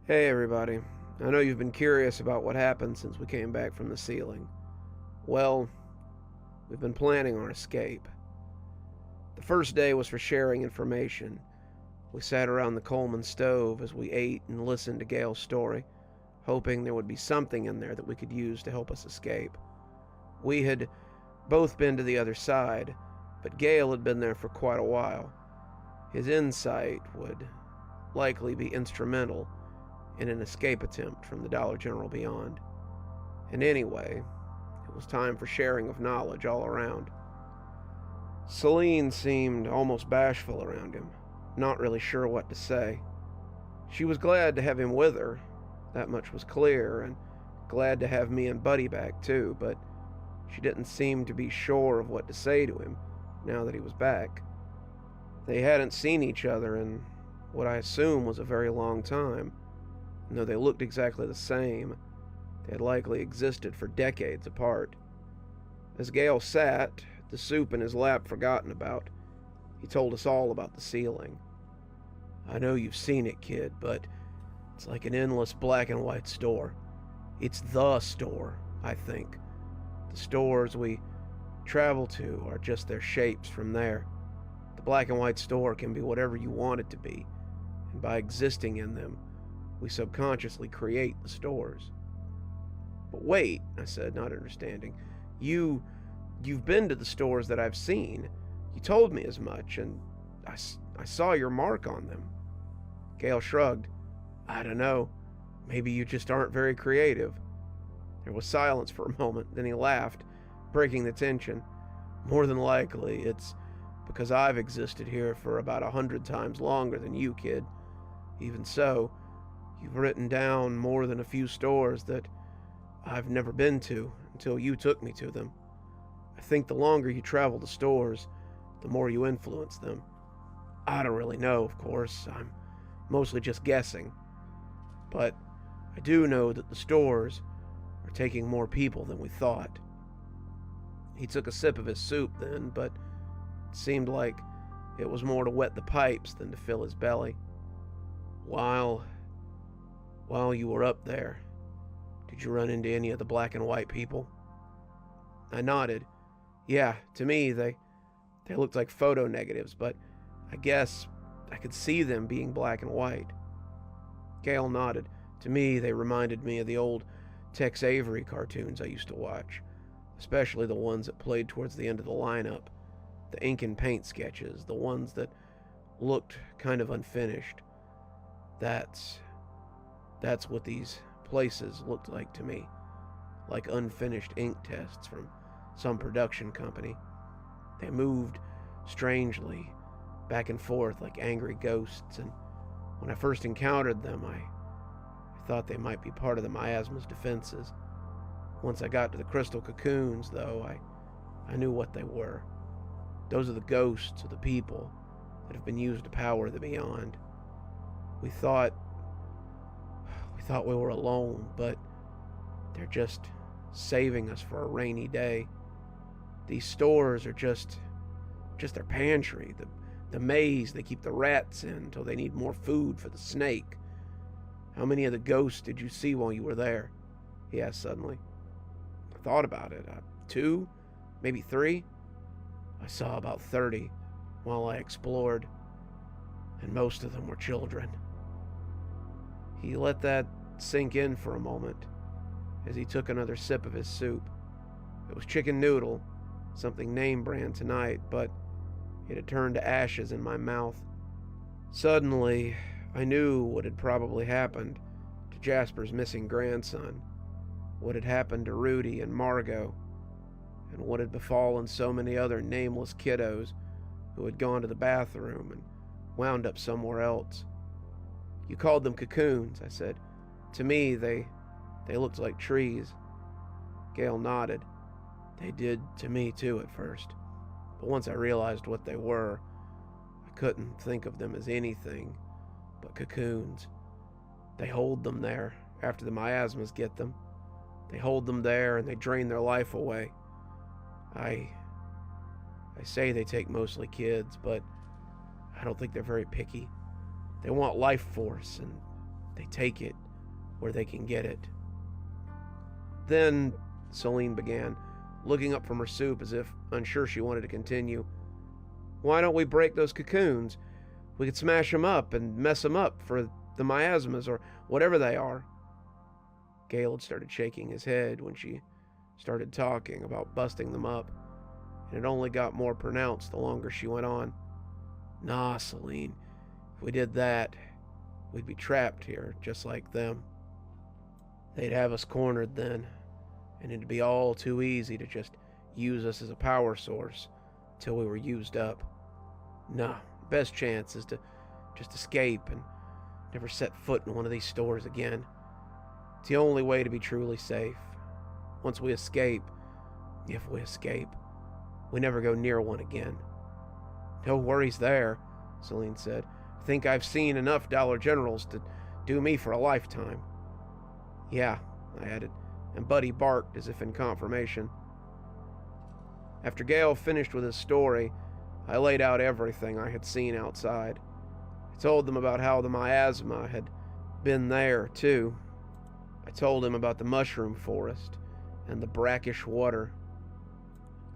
Hey everybody, I know you've been curious about what happened since we came back from the ceiling. Well, we've been planning our escape. The first day was for sharing information. We sat around the Coleman stove as we ate and listened to Gail's story, hoping there would be something in there that we could use to help us escape. We had both been to the other side, but Gail had been there for quite a while. His insight would likely be instrumental in an escape attempt from the Dollar General beyond. And anyway, it was time for sharing of knowledge all around. Celine seemed almost bashful around him, not really sure what to say. She was glad to have him with her, that much was clear, and glad to have me and Buddy back too, but she didn't seem to be sure of what to say to him now that he was back. They hadn't seen each other in what I assume was a very long time. And though they looked exactly the same, they had likely existed for decades apart. As Gail sat, the soup in his lap forgotten about, he told us all about the ceiling. "I know you've seen it, kid, but it's like an endless black and white store. It's the store, I think. The stores we travel to are just their shapes from there. The black and white store can be whatever you want it to be, and by existing in them, we subconsciously create the stores." "But wait," I said, not understanding. You've been to the stores that I've seen. You told me as much, and I saw your mark on them." Gail shrugged. "I don't know. Maybe you just aren't very creative." There was silence for a moment, then he laughed, breaking the tension. "More than likely, it's because I've existed here for about 100 times longer than you, kid. Even so, you've written down more than a few stores that I've never been to until you took me to them. I think the longer you travel to stores, the more you influence them. I don't really know, of course. I'm mostly just guessing. But I do know that the stores are taking more people than we thought." He took a sip of his soup then, but it seemed like it was more to wet the pipes than to fill his belly. While you were up there, did you run into any of the black and white people?" I nodded. Yeah, to me, they looked like photo negatives, but I guess I could see them being black and white. Gail nodded. To me, they reminded me of the old Tex Avery cartoons I used to watch, especially the ones that played towards the end of the lineup, the ink and paint sketches, the ones that looked kind of unfinished. That's what these places looked like to me, like unfinished ink tests from some production company. They moved strangely, back and forth like angry ghosts, and when I first encountered them, I thought they might be part of the miasma's defenses. Once I got to the crystal cocoons, though, I knew what they were. Those are the ghosts of the people that have been used to power the beyond. We thought we were alone, but they're just saving us for a rainy day. These stores are just their pantry, the maze they keep the rats in until they need more food for the snake. "How many of the ghosts did you see while you were there?" he asked suddenly. I thought about it. 2, maybe 3. I saw about 30 while I explored, and most of them were children. He let that sink in for a moment as he took another sip of his soup. It was chicken noodle, something name brand tonight, but it had turned to ashes in my mouth. Suddenly, I knew what had probably happened to Jasper's missing grandson, what had happened to Rudy and Margot, and what had befallen so many other nameless kiddos who had gone to the bathroom and wound up somewhere else. "You called them cocoons," I said. "To me, they looked like trees." Gail nodded. "They did to me too at first, but once I realized what they were, I couldn't think of them as anything but cocoons. They hold them there after the miasmas get them. They hold them there and they drain their life away. I say they take mostly kids, but I don't think they're very picky. They want life force, and They take it where they can get it. Then Celine began, looking up from her soup as if unsure she wanted to continue. Why don't we break those cocoons? We could smash them up and mess them up for the miasmas or whatever they are. Gale had started shaking his head when she started talking about busting them up, and it only got more pronounced the longer she went on. Nah, Celine, if we did that, we'd be trapped here, just like them. They'd have us cornered then, and it'd be all too easy to just use us as a power source till we were used up. No, best chance is to just escape and never set foot in one of these stores again. It's the only way to be truly safe. Once we escape, if we escape, we never go near one again. No worries there, Celine said. I think I've seen enough Dollar Generals to do me for a lifetime. Yeah, I added, and Buddy barked as if in confirmation. After Gale finished with his story, I laid out everything I had seen outside. I told them about how the miasma had been there, too. I told him about the mushroom forest and the brackish water.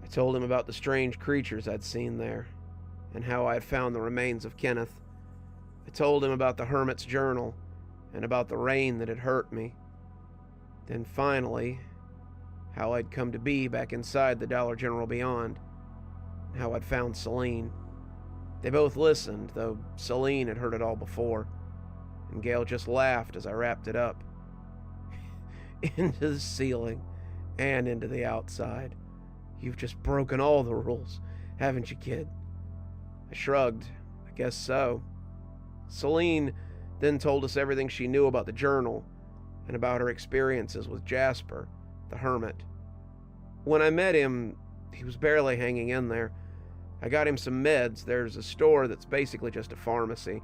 I told him about the strange creatures I'd seen there and how I had found the remains of Kenneth. I told him about the hermit's journal and about the rain that had hurt me. Then finally, how I'd come to be back inside the Dollar General beyond, and how I'd found Celine. They both listened, though Celine had heard it all before, and Gale just laughed as I wrapped it up. Into the ceiling and into the outside. You've just broken all the rules, haven't you, kid? I shrugged. I guess so. Celine then told us everything she knew about the journal and about her experiences with Jasper, the hermit. When I met him, he was barely hanging in there. I got him some meds. There's a store that's basically just a pharmacy,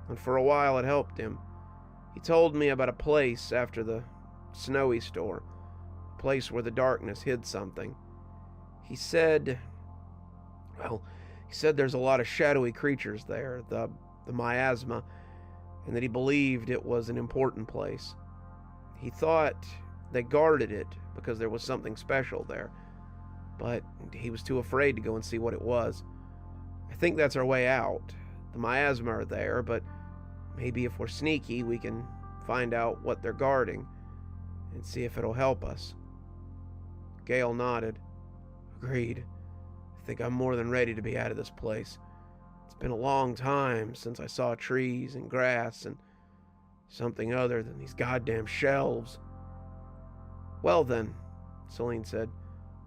and for a while it helped him. He told me about a place after the snowy store, a place where the darkness hid something. He said there's a lot of shadowy creatures there, the miasma, and that he believed it was an important place. He thought they guarded it because there was something special there, but he was too afraid to go and see what it was. I think that's our way out. The miasma are there, but maybe if we're sneaky, we can find out what they're guarding and see if it'll help us. Gale nodded. Agreed. I think I'm more than ready to be out of this place. It's been a long time since I saw trees and grass and something other than these goddamn shelves. Well then, Celine said,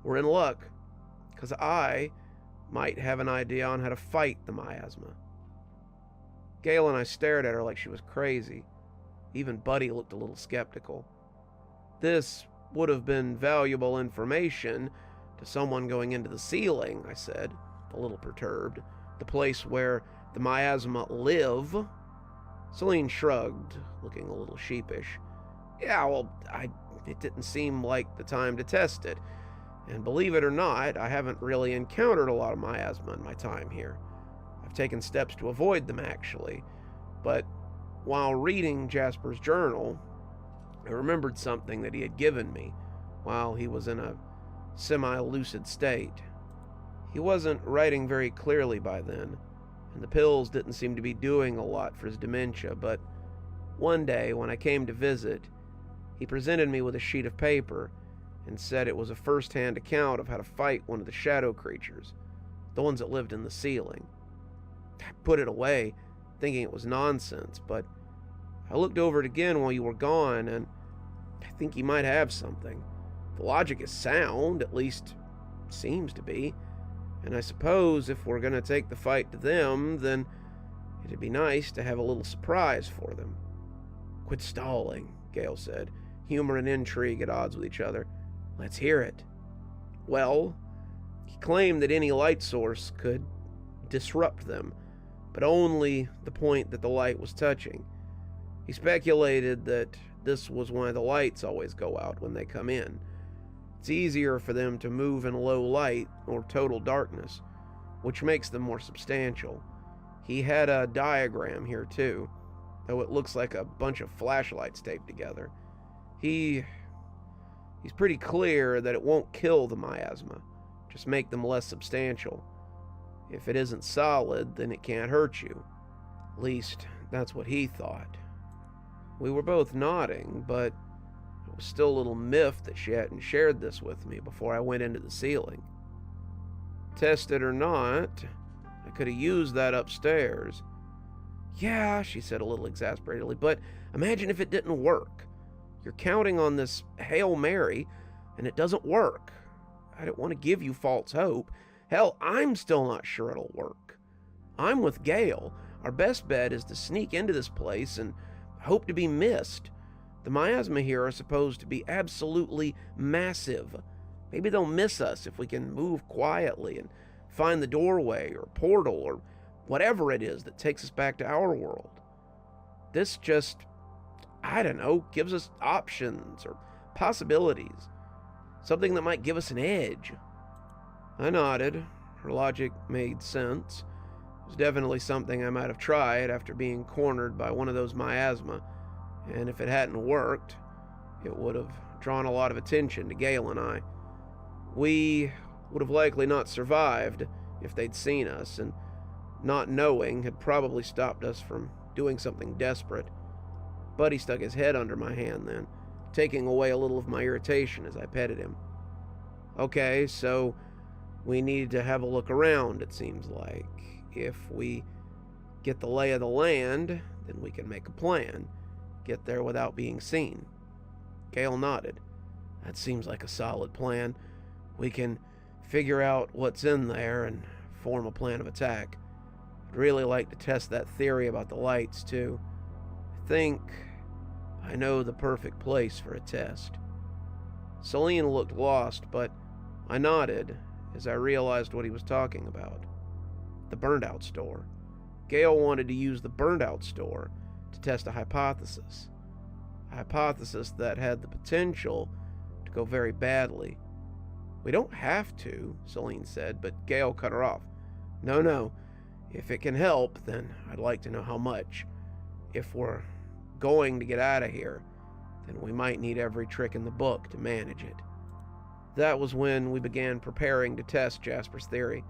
we're in luck, because I might have an idea on how to fight the miasma. Gale and I stared at her like she was crazy. Even Buddy looked a little skeptical. This would have been valuable information to someone going into the ceiling, I said, a little perturbed. The place where the miasma live. Celine shrugged, looking a little sheepish. Yeah, well, it didn't seem like the time to test it. And believe it or not, I haven't really encountered a lot of miasma in my time here. I've taken steps to avoid them, actually. But while reading Jasper's journal, I remembered something that he had given me while he was in a semi-lucid state. He wasn't writing very clearly by then, and the pills didn't seem to be doing a lot for his dementia, but one day when I came to visit, he presented me with a sheet of paper and said it was a first-hand account of how to fight one of the shadow creatures, the ones that lived in the ceiling. I put it away, thinking it was nonsense, but I looked over it again while you were gone, and I think he might have something. The logic is sound, at least seems to be, and I suppose if we're going to take the fight to them, then it'd be nice to have a little surprise for them. Quit stalling, Gale said. Humor and intrigue at odds with each other. Let's hear it. Well, he claimed that any light source could disrupt them, but only the point that the light was touching. He speculated that this was why the lights always go out when they come in. It's easier for them to move in low light or total darkness, which makes them more substantial. He had a diagram here too. though it looks like a bunch of flashlights taped together. He's pretty clear that it won't kill the miasma, just make them less substantial. If it isn't solid, then it can't hurt you. At least, that's what he thought. We were both nodding, but I was still a little miffed that she hadn't shared this with me before I went into the ceiling. Tested or not, I could have used that upstairs. Yeah, she said a little exasperatedly, but imagine if it didn't work. You're counting on this Hail Mary, and it doesn't work. I don't want to give you false hope. Hell, I'm still not sure it'll work. I'm with Gale. Our best bet is to sneak into this place and hope to be missed. The miasma here are supposed to be absolutely massive. Maybe they'll miss us if we can move quietly and find the doorway or portal or whatever it is that takes us back to our world. This just, I don't know, gives us options or possibilities. Something that might give us an edge. I nodded. Her logic made sense. It was definitely something I might have tried after being cornered by one of those miasma, and if it hadn't worked, it would have drawn a lot of attention to Gale and I. We would have likely not survived if they'd seen us, and not knowing had probably stopped us from doing something desperate. Buddy stuck his head under my hand then, taking away a little of my irritation as I petted him. Okay, so we needed to have a look around, it seems like. If we get the lay of the land, then we can make a plan. Get there without being seen. Gale nodded. That seems like a solid plan. We can figure out what's in there and form a plan of attack. I'd really like to test that theory about the lights, too. I think I know the perfect place for a test. Celine looked lost, but I nodded as I realized what he was talking about. The burned-out store. Gale wanted to use the burned-out store to test a hypothesis. A hypothesis that had the potential to go very badly. We don't have to, Celine said, but Gale cut her off. No. If it can help, then I'd like to know how much. If we're going to get out of here, then we might need every trick in the book to manage it. That was when we began preparing to test Jasper's theory.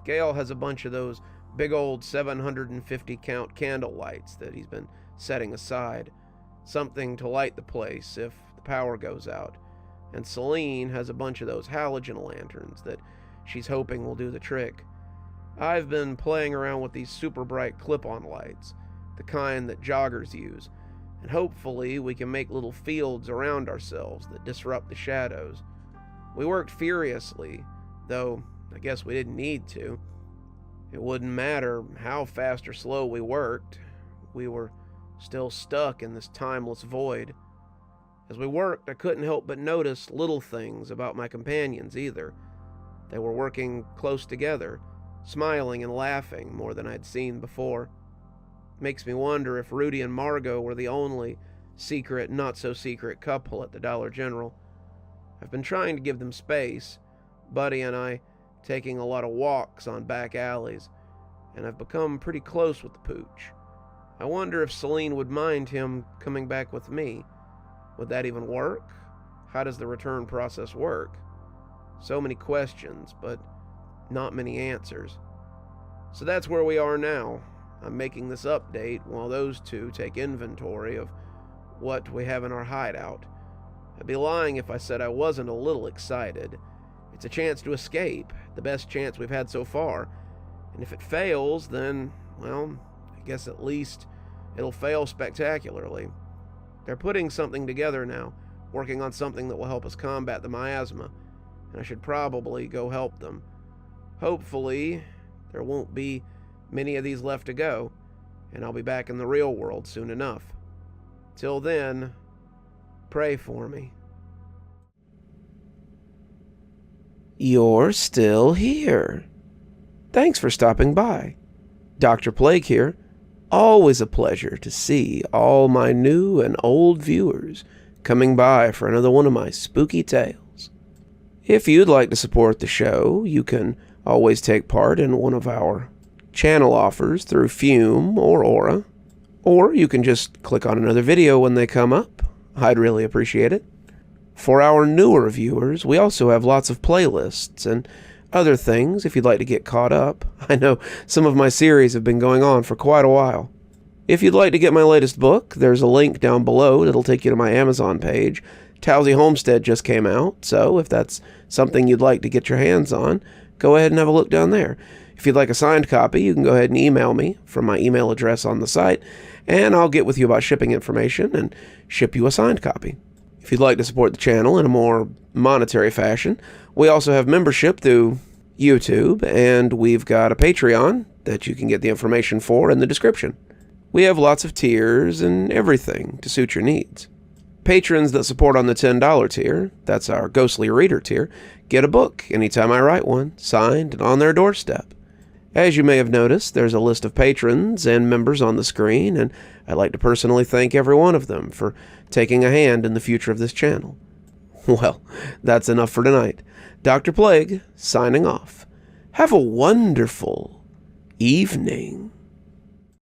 Gale has a bunch of those big old 750 count candle lights that he's been setting aside. Something to light the place if the power goes out. And Celine has a bunch of those halogen lanterns that she's hoping will do the trick. I've been playing around with these super bright clip-on lights, the kind that joggers use, and hopefully we can make little fields around ourselves that disrupt the shadows. We worked furiously, though I guess we didn't need to. It wouldn't matter how fast or slow we worked. We were still stuck in this timeless void. As we worked, I couldn't help but notice little things about my companions either. They were working close together, smiling and laughing more than I'd seen before. Makes me wonder if Rudy and Margot were the only secret, not-so-secret couple at the Dollar General. I've been trying to give them space, Buddy and I taking a lot of walks on back alleys, and I've become pretty close with the pooch. I wonder if Celine would mind him coming back with me. Would that even work? How does the return process work? So many questions, but not many answers. So that's where we are now. I'm making this update while those two take inventory of what we have in our hideout. I'd be lying if I said I wasn't a little excited. It's a chance to escape, the best chance we've had so far. And if it fails, then, well, I guess at least it'll fail spectacularly. They're putting something together now, working on something that will help us combat the miasma, and I should probably go help them. Hopefully, there won't be many of these left to go, and I'll be back in the real world soon enough. Till then, pray for me. You're still here. Thanks for stopping by. Dr. Plague here. Always a pleasure to see all my new and old viewers coming by for another one of my spooky tales. If you'd like to support the show, you can always take part in one of our channel offers through Fume or Aura. Or you can just click on another video when they come up. I'd really appreciate it. For our newer viewers, we also have lots of playlists and other things if you'd like to get caught up. I know some of my series have been going on for quite a while. If you'd like to get my latest book, there's a link down below that'll take you to my Amazon page. Towesey Homestead just came out, so if that's something you'd like to get your hands on, go ahead and have a look down there. If you'd like a signed copy, you can go ahead and email me from my email address on the site, and I'll get with you about shipping information and ship you a signed copy. If you'd like to support the channel in a more monetary fashion, we also have membership through YouTube, and we've got a Patreon that you can get the information for in the description. We have lots of tiers and everything to suit your needs. Patrons that support on the $10 tier, that's our Ghostly Reader tier, get a book anytime I write one, signed and on their doorstep. As you may have noticed, there's a list of patrons and members on the screen, and I'd like to personally thank every one of them for taking a hand in the future of this channel. Well, that's enough for tonight. Dr. Plague, signing off. Have a wonderful evening.